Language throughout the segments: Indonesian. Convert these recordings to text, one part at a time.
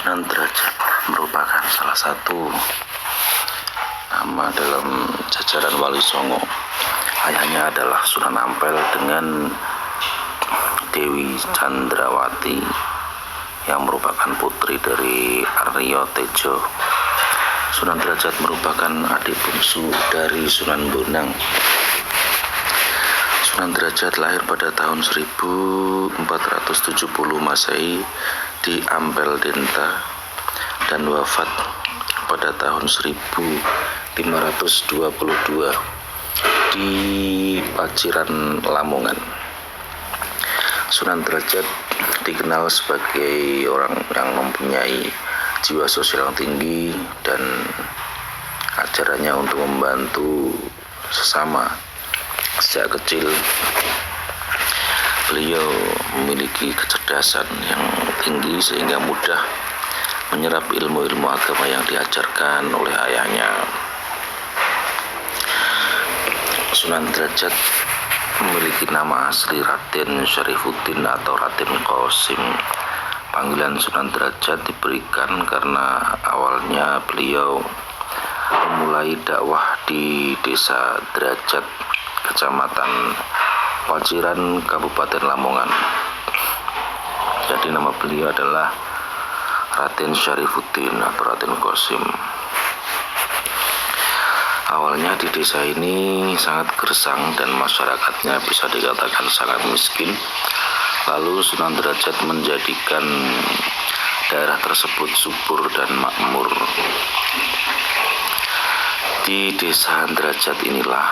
Sunan Derajat merupakan salah satu nama dalam jajaran Wali Songo. Ayahnya adalah Sunan Ampel dengan Dewi Chandrawati yang merupakan putri dari Aryo Tejo. Sunan Derajat merupakan adik bungsu dari Sunan Bonang. Sunan Derajat lahir pada tahun 1470 Masehi di Ampel Denta dan wafat pada tahun 1522 di Paciran, Lamongan. Sunan Derajat dikenal sebagai orang yang mempunyai jiwa sosial yang tinggi dan ajarannya untuk membantu sesama. Sejak kecil beliau memiliki kecerdasan yang tinggi sehingga mudah menyerap ilmu-ilmu agama yang diajarkan oleh ayahnya. Sunan Derajat memiliki nama asli Raden Syarifuddin atau Raden Qasim. Panggilan Sunan Derajat diberikan karena awalnya beliau memulai dakwah di Desa Derajat, Kecamatan Paciran, Kabupaten Lamongan. Jadi nama beliau adalah Raden Syarifuddin atau Raden Qasim. Awalnya di desa ini sangat gersang dan masyarakatnya bisa dikatakan sangat miskin. Lalu Sunan Derajat menjadikan daerah tersebut subur dan makmur. Di desa Derajat inilah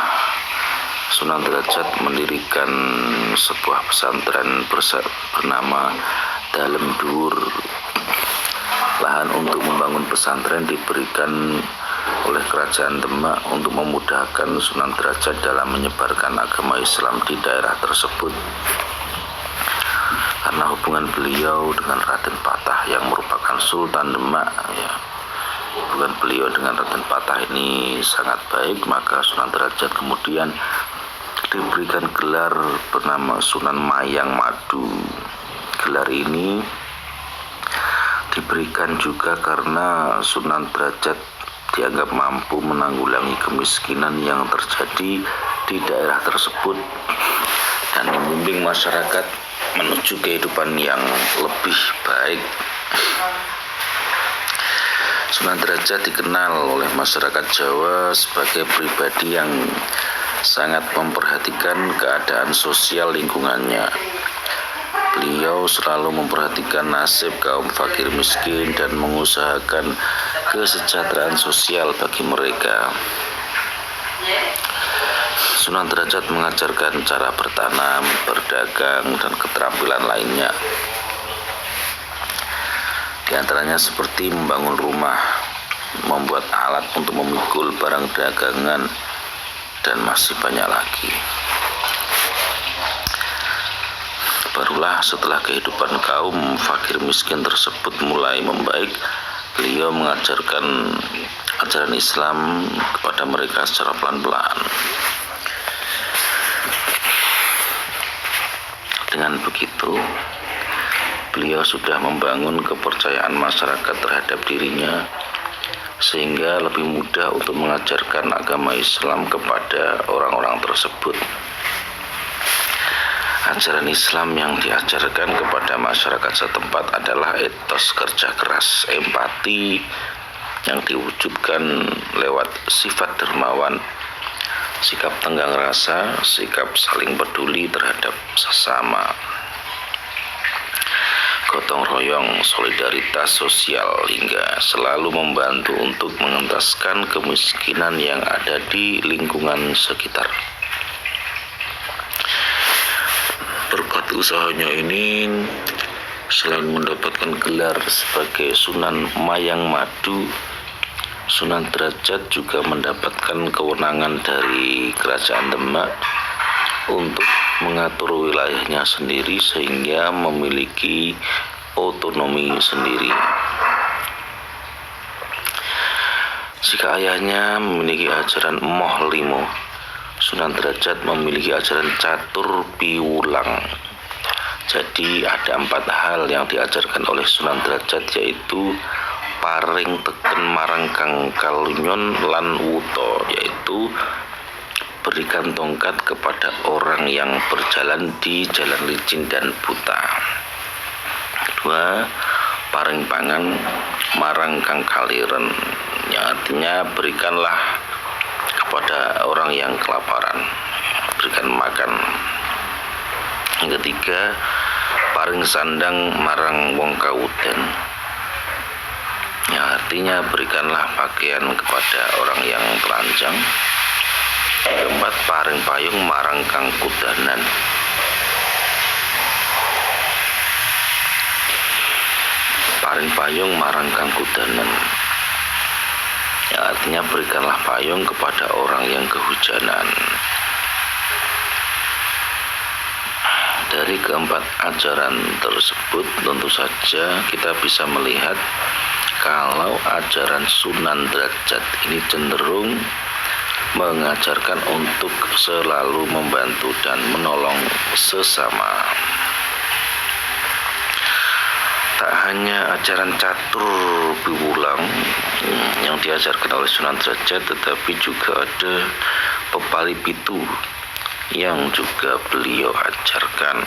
Sunan Derajat mendirikan sebuah pesantren bernama Dalem Dhuwur. Lahan untuk membangun pesantren diberikan oleh Kerajaan Demak untuk memudahkan Sunan Derajat dalam menyebarkan agama Islam di daerah tersebut. Karena hubungan beliau dengan Raden Patah yang merupakan Sultan Demak, hubungan beliau dengan Raden Patah ini sangat baik, maka Sunan Derajat kemudian diberikan gelar bernama Sunan Mayang Madu. Gelar ini diberikan juga karena Sunan Derajat dianggap mampu menanggulangi kemiskinan yang terjadi di daerah tersebut dan membimbing masyarakat menuju kehidupan yang lebih baik. Sunan Derajat dikenal oleh masyarakat Jawa sebagai pribadi yang sangat memperhatikan keadaan sosial lingkungannya. Beliau selalu memperhatikan nasib kaum fakir miskin dan mengusahakan kesejahteraan sosial bagi mereka. Sunan Derajat mengajarkan cara bertanam, berdagang, dan keterampilan lainnya. Di antaranya seperti membangun rumah, membuat alat untuk memikul barang dagangan, dan masih banyak lagi. Barulah setelah kehidupan kaum fakir miskin tersebut mulai membaik, beliau mengajarkan ajaran Islam kepada mereka secara pelan-pelan. Dengan begitu, beliau sudah membangun kepercayaan masyarakat terhadap dirinya, sehingga lebih mudah untuk mengajarkan agama Islam kepada orang-orang tersebut. Ajaran Islam yang diajarkan kepada masyarakat setempat adalah etos kerja keras, empati yang diwujudkan lewat sifat dermawan, sikap tenggang rasa, sikap saling peduli terhadap sesama, gotong royong, solidaritas sosial, hingga selalu membantu untuk mengentaskan kemiskinan yang ada di lingkungan sekitar. Berkat usahanya ini, selain mendapatkan gelar sebagai Sunan Mayang Madu, Sunan Derajat juga mendapatkan kewenangan dari Kerajaan Demak untuk mengatur wilayahnya sendiri sehingga memiliki otonomi sendiri. Jika ayahnya memiliki ajaran Moh Limo, Sunan Derajat memiliki ajaran catur piwulang. Jadi ada 4 hal yang diajarkan oleh Sunan Derajat, yaitu paring teken marang kang kalunyon lan wuto, yaitu berikan tongkat kepada orang yang berjalan di jalan licin dan buta. 2. Paring pangan marang kang kaliren, yang artinya berikanlah kepada orang yang kelaparan, berikan makan. Yang ketiga, paring sandang marang wong kawuden, yang artinya berikanlah pakaian kepada orang yang telanjang. Yang keempat, paring payung marang kang kudanan, paring payung marang kang kudanan, yang artinya berikanlah payung kepada orang yang kehujanan. Dari keempat ajaran tersebut tentu saja kita bisa melihat kalau ajaran Sunan Derajat ini cenderung mengajarkan untuk selalu membantu dan menolong sesama. Tak hanya ajaran catur piwulang yang diajarkan oleh Sunan Derajat, tetapi juga ada pepali pitu yang juga beliau ajarkan.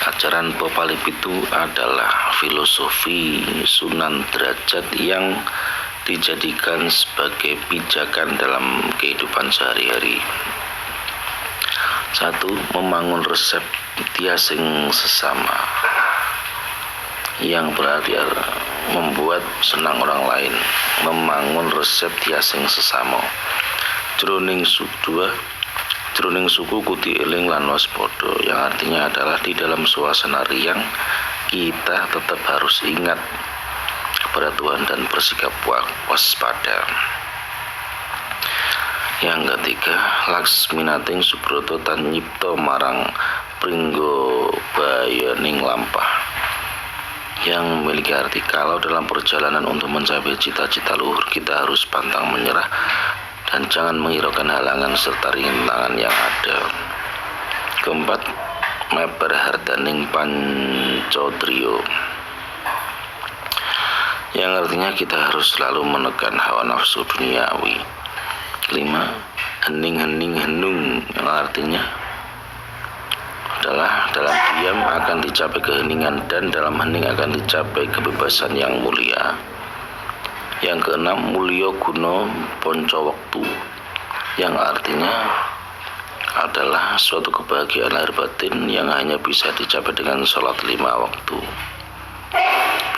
Ajaran pepali pitu adalah filosofi Sunan Derajat yang dijadikan sebagai pijakan dalam kehidupan sehari-hari. 1. Membangun resep tiasing sesama, yang berarti membuat senang orang lain. Membangun resep tiasing sesama. Jroning suku kuti eling lan waspada, yang artinya adalah di dalam suasana riang kita tetap harus ingat kepada Tuhan dan bersikap waspada. Yang ketiga, laksminating subroto tan nyipto marang pringgo bayaning lampah, yang memiliki arti kalau dalam perjalanan untuk mencapai cita-cita luhur kita harus pantang menyerah dan jangan menghiraukan halangan serta rintangan yang ada. Keempat, meper hardaning pancodrio, yang artinya kita harus selalu menekan hawa nafsu duniawi. 5. Hening henung, yang artinya adalah dalam diam akan dicapai keheningan dan dalam hening akan dicapai kebebasan yang mulia. Yang keenam, mulya guna ponco waktu, yang artinya adalah suatu kebahagiaan lahir batin yang hanya bisa dicapai dengan sholat 5 waktu.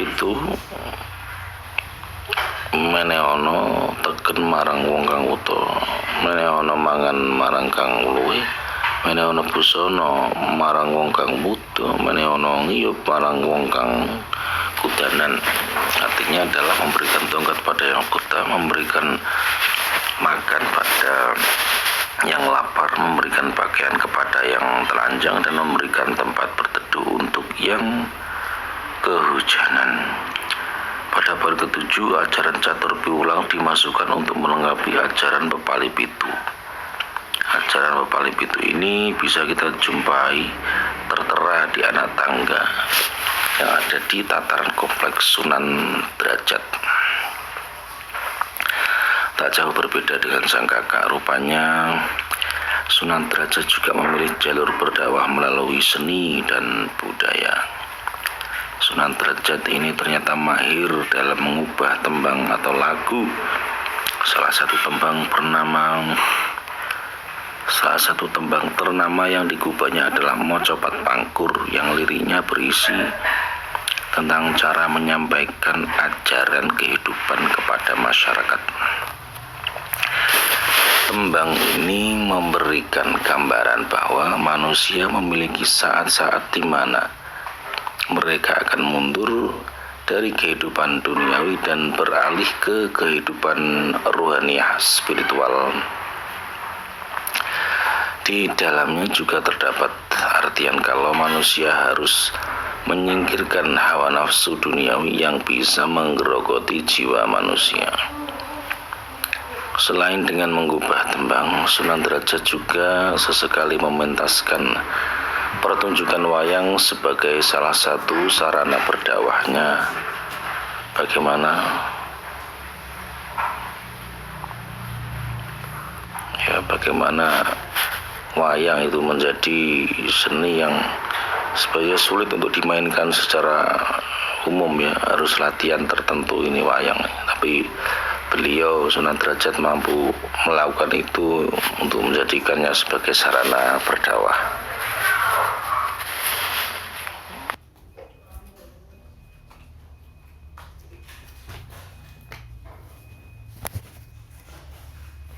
Itu meneono teken marang wong kang wuta, meneono mangan marang kang luwih, meneono busana marang wong kang buta, meneono ngiyup marang wong kang kudanan. Artinya adalah memberikan tongkat pada yang buta, memberikan makan pada yang lapar, memberikan pakaian kepada yang telanjang, dan memberikan tempat berteduh untuk yang kehujanan. Pada bab ke-7, ajaran catur piwulang dimasukkan untuk melengkapi ajaran pepali pitu. Ajaran pepali pitu ini bisa kita jumpai tertera di anak tangga yang ada di tataran kompleks Sunan Derajat. Tak jauh berbeda dengan sang kakak, rupanya Sunan Derajat juga memilih jalur berdakwah melalui seni dan budaya. Sunan Derajat ini ternyata mahir dalam mengubah tembang atau lagu. Salah satu tembang ternama yang digubahnya adalah Mocopat Pangkur, yang liriknya berisi tentang cara menyampaikan ajaran kehidupan kepada masyarakat. Tembang ini memberikan gambaran bahwa manusia memiliki saat-saat di mana mereka akan mundur dari kehidupan duniawi dan beralih ke kehidupan rohaniah spiritual. Di dalamnya juga terdapat artian kalau manusia harus menyingkirkan hawa nafsu duniawi yang bisa menggerogoti jiwa manusia. Selain dengan mengubah tembang, Sunan Derajat juga sesekali mementaskan pertunjukan wayang sebagai salah satu sarana berdakwahnya. Bagaimana? Ya, bagaimana wayang itu menjadi seni yang sebenarnya sulit untuk dimainkan secara umum ya, harus latihan tertentu ini wayang. Tapi beliau Sunan Derajat mampu melakukan itu untuk menjadikannya sebagai sarana berdakwah.